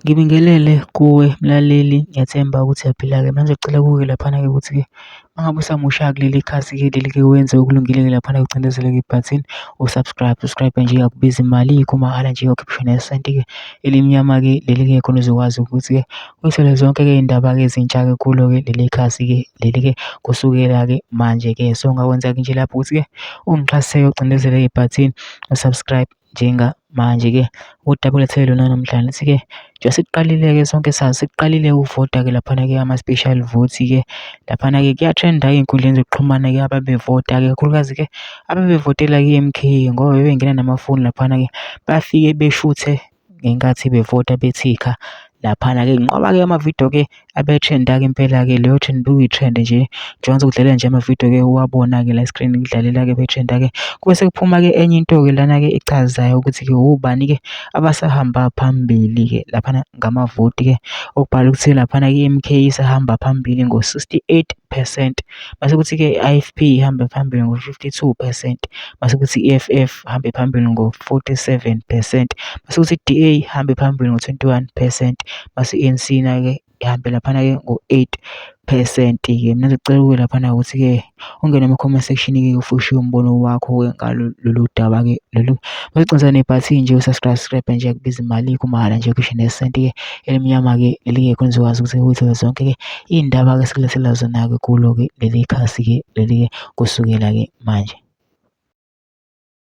Ngibingelele kuwe mlaleli, ngiyathemba ukuthi uyaphila-ke. Manje ngicela kuwe laphana-ke ukuthi-ke uma ngabe usamusha kuleli khasi-ke leli-ke wenze okulungile-ke laphana ucindezele-ke ibhathini usubscribe nje akubizi imali ikho mahhala nje uyokhipha nesenti-ke elimnyama-ke leli-ke khona uzokwazi ukuthi-ke uyithole zonke-ke iy'ndaba-ke ezintsha-ke kulo-ke leli khasi-ke leli-ke kusukela-ke manje-ke. So ungakwenza-ke nje lapho ukuthi-ke ungixhase ucindezele ibhathini usubscribe njengamanje-ke udabulethele lona namhlanje lithi-ke njengoba sekuqalile-ke sonke sazi sekuqalile ukuvota-ke laphana-ke ama-special vote-ke laphana-ke kuyatrenda-ke ey'nkundleni zokuxhumana-ke ababevota-ke kakhulukazi-ke ababevotela-ke i-M_K ngoba bebengena namafoni laphana-ke bafike beshuthe ngenkathi bevota bethikha laphana-ke nginqoba-ke amavidiyo-ke abe-trend-a-ke impela-ke leyo trend kuyi-trend nje njengoba sekudlalela nje amavidiyo-ke uwabona-ke la esikrini kudlalela-ke be-trend-a-ke kube sekuphuma-ke enye into-ke lana-ke echazayo ukuthi-ke ubani-ke abasahamba phambili-ke laphana ngamavoti-ke okubhala ukuthi laphana-ke i-M_K isahamba phambili ngo-68%, mase kuthi-ke i-I_F_P ihambe phambili ngo-52%, mase kuthi i-E_F_F ihambe phambili ngo-47%, mase kuthi i-D_A ihambe phambili ngo-21%, mase i-A_N_C nayo-ke ihambe laphana-ke ngo-8%-ke. Mina ngicela kuwe laphana ukuthi-ke ungene ama-comment section-ke ufushe umbono wakho-ke ngalo lolu daba-ke lolu. Masicindezela nebhathini nje usubscribe nje akubizi imali ikho mahhala nje ukhiphe nesenti-ke elimnyama-ke leli-ke khona uzokwazi ukuthi uyithole zonke-ke iy'ndaba-ke esikulethela zona-ke kulo-ke leli khasi-ke leli-ke kusukela-ke manje.